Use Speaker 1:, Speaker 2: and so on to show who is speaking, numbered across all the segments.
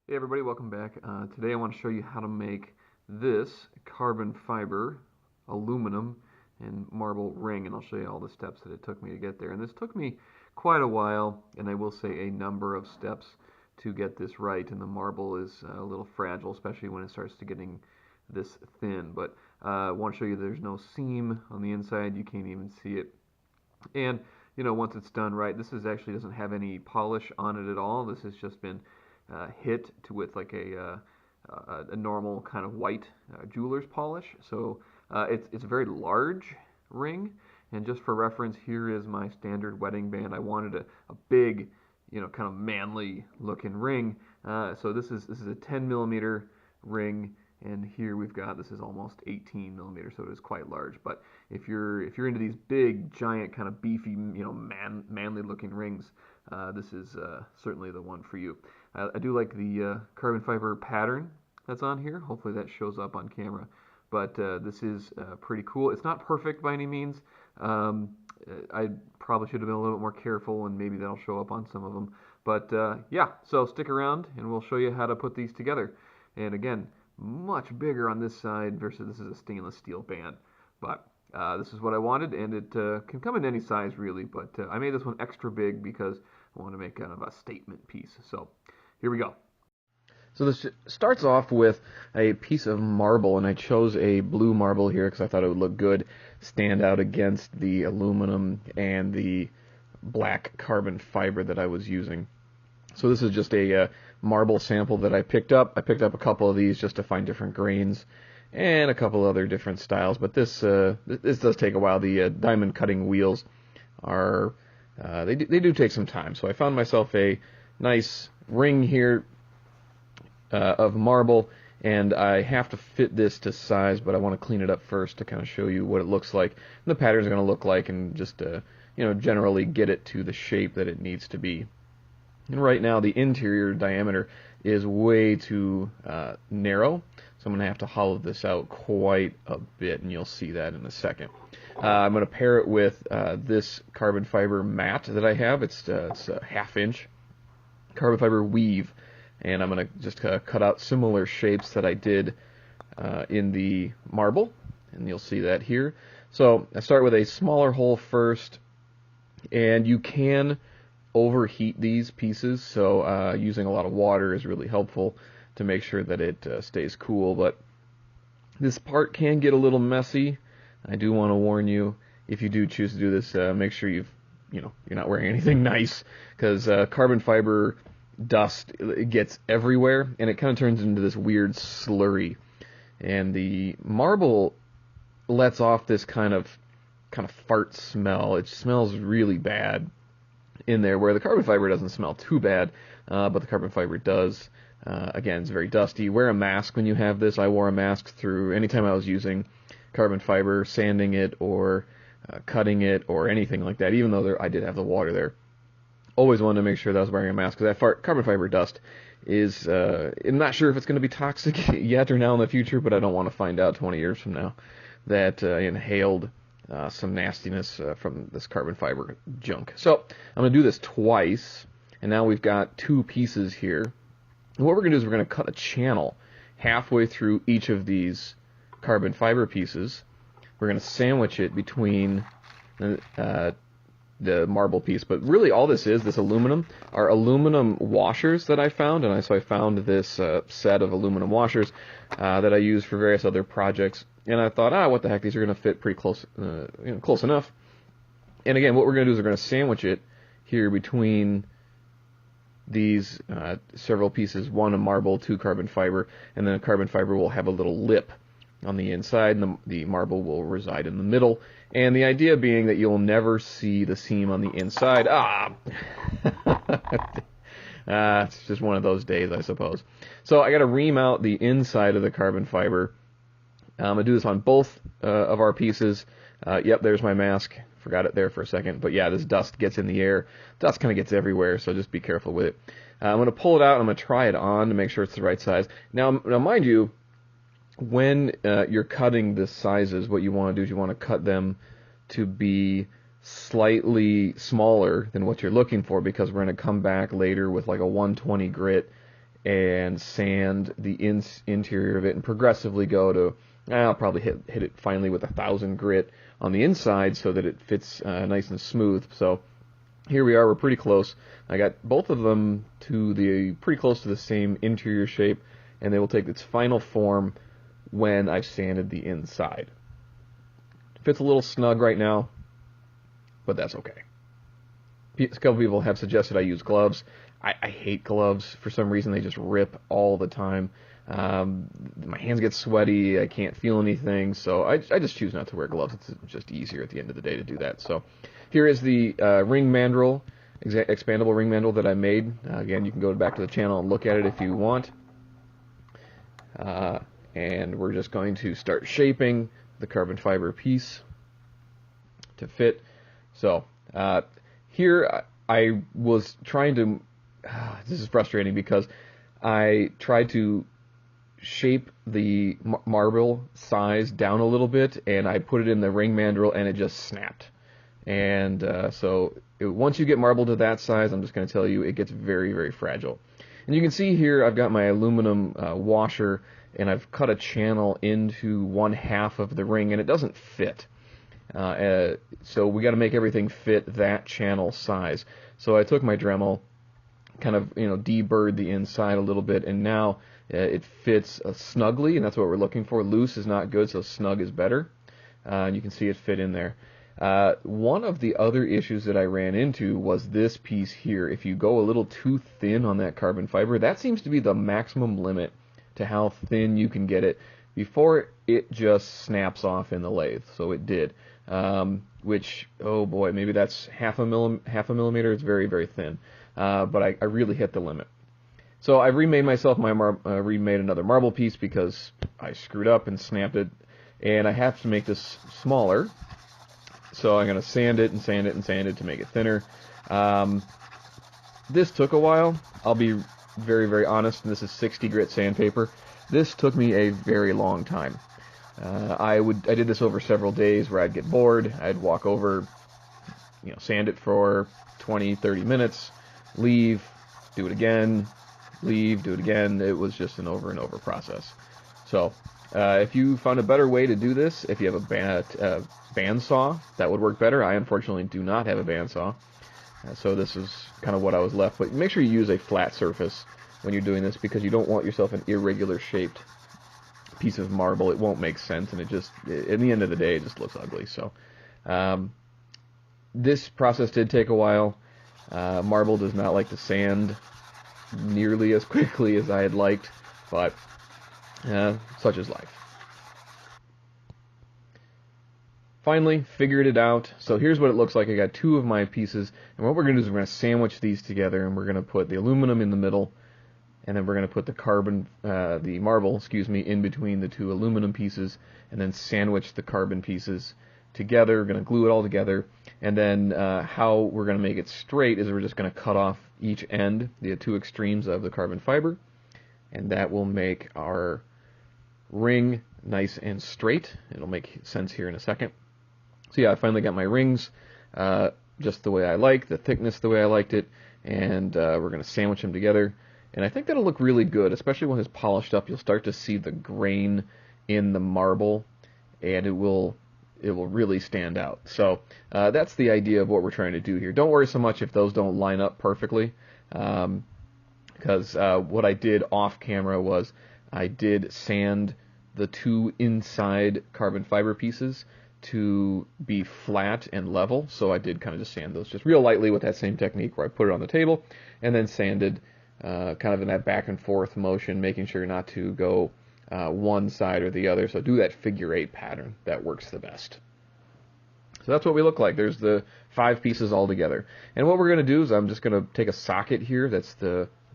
Speaker 1: Hey everybody, welcome back. Today I want to show you how to make this carbon fiber, aluminum, and marble ring, and I'll show you all the steps that it took me to get there. And this took me quite a while, and I will say a number of steps to get this right, and the marble is a little fragile, especially when it starts to getting this thin. But I want to show you there's no seam on the inside, you can't even see it. And once it's done right, this actually doesn't have any polish on it at all. This has just been hit with like a normal kind of white jeweler's polish. So it's a very large ring. And just for reference, here is my standard wedding band. I wanted a big, kind of manly looking ring. So this is a 10 millimeter ring. And here we've got, this is almost 18 millimeters, so it is quite large. But if you're into these big, giant, kind of beefy, manly looking rings, this is certainly the one for you. I do like the carbon fiber pattern that's on here. Hopefully that shows up on camera. But this is pretty cool. It's not perfect by any means. I probably should have been a little bit more careful, and maybe that'll show up on some of them. But yeah, so stick around, and we'll show you how to put these together. And again, much bigger on this side versus this is a stainless steel band. But this is what I wanted, and it can come in any size really, but I made this one extra big because I want to make kind of a statement piece. So here we go. So this starts off with a piece of marble, and I chose a blue marble here because I thought it would look good, stand out against the aluminum and the black carbon fiber that I was using. So this is just a marble sample that I picked up. I picked up a couple of these just to find different grains and a couple other different styles. But this does take a while. The diamond cutting wheels are they do take some time. So I found myself a nice ring here of marble, and I have to fit this to size, but I want to clean it up first to kind of show you what it looks like, and the pattern's going to look like, and just generally get it to the shape that it needs to be. And right now the interior diameter is way too narrow, so I'm going to have to hollow this out quite a bit, and you'll see that in a second. I'm going to pair it with this carbon fiber mat that I have. It's a 1/2 inch carbon fiber weave, and I'm going to just cut out similar shapes that I did in the marble, and you'll see that here. So I start with a smaller hole first, and you can overheat these pieces, so using a lot of water is really helpful to make sure that it stays cool. But this part can get a little messy. I do want to warn you, if you do choose to do this, make sure you're not wearing anything nice, because carbon fiber dust gets everywhere, and it kind of turns into this weird slurry. And the marble lets off this kind of fart smell. It smells really bad in there, where the carbon fiber doesn't smell too bad, but the carbon fiber does. Again, it's very dusty. Wear a mask when you have this. I wore a mask through anytime I was using carbon fiber, sanding it or cutting it or anything like that, even though I did have the water there. Always wanted to make sure that I was wearing a mask, because that carbon fiber dust is, I'm not sure if it's going to be toxic yet or now in the future, but I don't want to find out 20 years from now that I inhaled some nastiness from this carbon fiber junk. So I'm going to do this twice, and now we've got two pieces here. And what we're going to do is we're going to cut a channel halfway through each of these carbon fiber pieces. We're going to sandwich it between the marble piece, but really all this aluminum are aluminum washers that I found, and so I found this set of aluminum washers that I use for various other projects, and I thought, what the heck, these are going to fit pretty close, close enough. And again, what we're going to do is we're going to sandwich it here between these several pieces, one a marble, two carbon fiber, and then a carbon fiber will have a little lip on the inside, and the marble will reside in the middle. And the idea being that you'll never see the seam on the inside. It's just one of those days, I suppose. So I got to ream out the inside of the carbon fiber. I'm going to do this on both of our pieces. Yep, there's my mask. Forgot it there for a second. But yeah, this dust gets in the air. Dust kind of gets everywhere, so just be careful with it. I'm going to pull it out, and I'm going to try it on to make sure it's the right size. Now mind you, when you're cutting the sizes, what you want to do is you want to cut them to be slightly smaller than what you're looking for, because we're going to come back later with like a 120 grit and sand the interior of it and progressively go to, I'll probably hit it finally with 1,000 grit on the inside so that it fits nice and smooth. So here we are, we're pretty close. I got both of them to pretty close to the same interior shape, and they will take its final form when I've sanded the inside. It fits a little snug right now, but that's okay. A couple people have suggested I use gloves. I hate gloves. For some reason, they just rip all the time. My hands get sweaty. I can't feel anything, so I just choose not to wear gloves. It's just easier at the end of the day to do that. So here is the ring mandrel, expandable ring mandrel that I made. Again, you can go back to the channel and look at it if you want. And we're just going to start shaping the carbon fiber piece to fit. So here I was trying to, this is frustrating because I tried to shape the marble size down a little bit, and I put it in the ring mandrel and it just snapped. And once you get marble to that size, I'm just going to tell you, it gets very, very fragile. And you can see here I've got my aluminum washer, and I've cut a channel into 1/2 of the ring, and it doesn't fit. So we got to make everything fit that channel size. So I took my Dremel, kind of deburred the inside a little bit, and now it fits snugly, and that's what we're looking for. Loose is not good, so snug is better. And you can see it fit in there. One of the other issues that I ran into was this piece here. If you go a little too thin on that carbon fiber, that seems to be the maximum limit to how thin you can get it before it just snaps off in the lathe. So it did, which, oh boy, maybe that's half a millimeter. It's very, very thin, but I really hit the limit. So I remade myself remade another marble piece because I screwed up and snapped it, and I have to make this smaller. So I'm going to sand it and sand it and sand it to make it thinner. This took a while. I'll be very, very honest, and this is 60 grit sandpaper. This took me a very long time. I did this over several days where I'd get bored. I'd walk over, sand it for 20, 30 minutes, leave, do it again, leave, do it again. It was just an over and over process. So if you found a better way to do this, if you have a bandsaw, that would work better. I unfortunately do not have a bandsaw, so this is kind of what I was left. But make sure you use a flat surface when you're doing this, because you don't want yourself an irregular shaped piece of marble. It won't make sense, and it just, in the end of the day, it just looks ugly. So this process did take a while. Marble does not like to sand nearly as quickly as I had liked, but such is life. Finally, figured it out. So here's what it looks like. I got two of my pieces, and what we're going to do is we're going to sandwich these together, and we're going to put the aluminum in the middle, and then we're going to put the marble, in between the two aluminum pieces, and then sandwich the carbon pieces together. We're going to glue it all together, and then how we're going to make it straight is we're just going to cut off each end, the two extremes of the carbon fiber, and that will make our ring nice and straight. It'll make sense here in a second. So yeah, I finally got my rings just the way I like, the thickness the way I liked it, and we're going to sandwich them together. And I think that'll look really good, especially when it's polished up. You'll start to see the grain in the marble, and it will really stand out. So that's the idea of what we're trying to do here. Don't worry so much if those don't line up perfectly, because what I did off camera was I did sand the two inside carbon fiber pieces to be flat and level. So I did kind of just sand those just real lightly with that same technique where I put it on the table and then sanded kind of in that back and forth motion, making sure not to go one side or the other. So do that figure 8 pattern. That works the best. So that's what we look like. There's the 5 pieces all together. And what we're going to do is I'm just going to take a socket here that's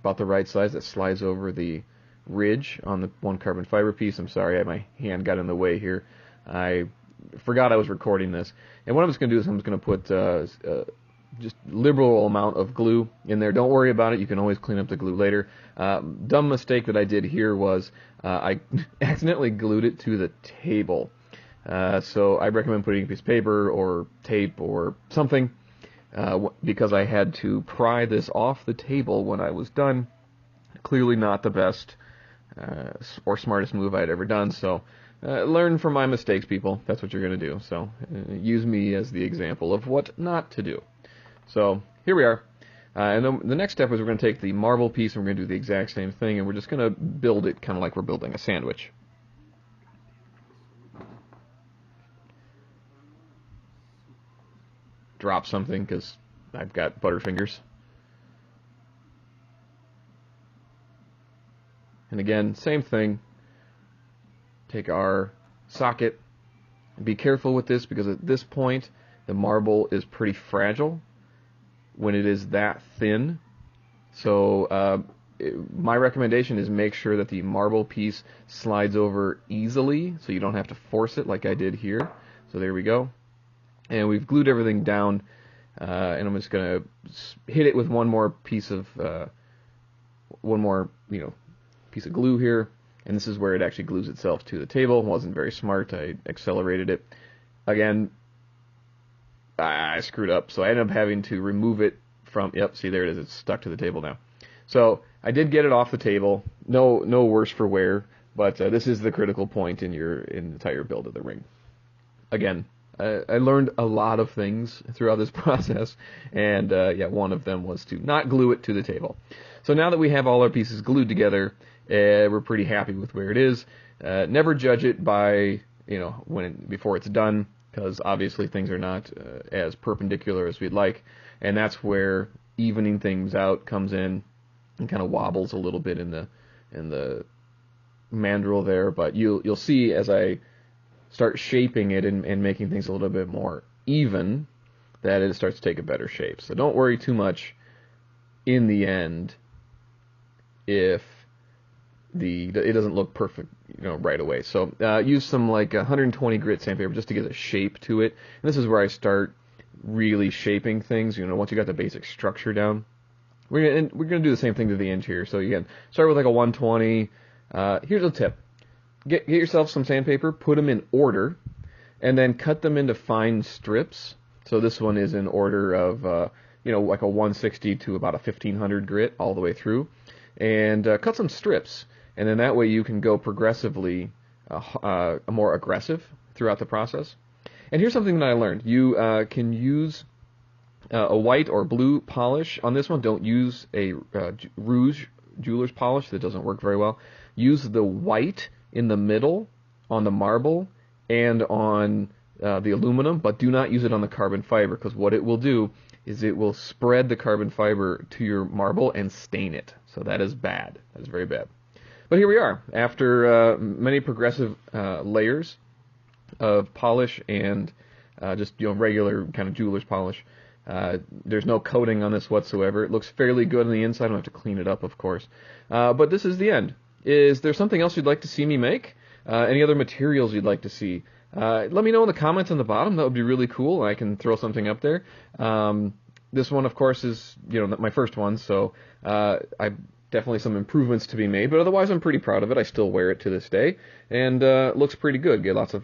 Speaker 1: about the right size that slides over the ridge on the one carbon fiber piece. I'm sorry, my hand got in the way here. I forgot I was recording this. And what I'm just going to do is I'm just going to put just liberal amount of glue in there. Don't worry about it. You can always clean up the glue later. Dumb mistake that I did here was I accidentally glued it to the table. So I recommend putting a piece of paper or tape or something because I had to pry this off the table when I was done. Clearly not the best or smartest move I'd ever done, so learn from my mistakes, people. That's what you're going to do. So use me as the example of what not to do. So here we are. And then the next step is we're going to take the marble piece and we're going to do the exact same thing, and we're just going to build it kind of like we're building a sandwich. Drop something because I've got butterfingers. And again, same thing. Take our socket. And be careful with this because at this point the marble is pretty fragile when it is that thin. So my recommendation is make sure that the marble piece slides over easily so you don't have to force it like I did here. So there we go. And we've glued everything down, and I'm just going to hit it with one more piece of piece of glue here, and this is where it actually glues itself to the table. It wasn't very smart. I accelerated it. Again, I screwed up, so I ended up having to remove it from, yep, see there it is, it's stuck to the table now. So I did get it off the table, no worse for wear, but this is the critical point in the entire build of the ring. Again, I learned a lot of things throughout this process, and yeah, one of them was to not glue it to the table. So now that we have all our pieces glued together, we're pretty happy with where it is. Never judge it by, before it's done, because obviously things are not as perpendicular as we'd like, and that's where evening things out comes in and kind of wobbles a little bit in the mandrel there. But you'll see as I start shaping it and making things a little bit more even, that it starts to take a better shape. So don't worry too much in the end if it doesn't look perfect, right away. So use some like 120 grit sandpaper just to get a shape to it. And this is where I start really shaping things. Once you got the basic structure down, we're gonna do the same thing to the interior. So again, start with like a 120. Here's a tip. Get yourself some sandpaper, put them in order, and then cut them into fine strips. So this one is in order of, like a 160 to about a 1500 grit all the way through. And cut some strips. And then that way you can go progressively more aggressive throughout the process. And here's something that I learned. You can use a white or blue polish on this one. Don't use a rouge jeweler's polish. That doesn't work very well. Use the white in the middle on the marble and on the aluminum, but do not use it on the carbon fiber, because what it will do is it will spread the carbon fiber to your marble and stain it. So that is bad. That is very bad. But here we are. After many progressive layers of polish and just regular kind of jeweler's polish, there's no coating on this whatsoever. It looks fairly good on the inside. I don't have to clean it up, of course. But this is the end. Is there something else you'd like to see me make? Any other materials you'd like to see? Let me know in the comments on the bottom. That would be really cool. I can throw something up there. This one, of course, is my first one, so I definitely some improvements to be made. But otherwise, I'm pretty proud of it. I still wear it to this day, and looks pretty good. Get lots of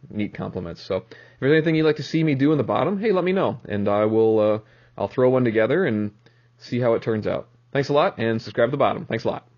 Speaker 1: neat compliments. So if there's anything you'd like to see me do in the bottom, hey, let me know, and I'll throw one together and see how it turns out. Thanks a lot, and subscribe to the bottom. Thanks a lot.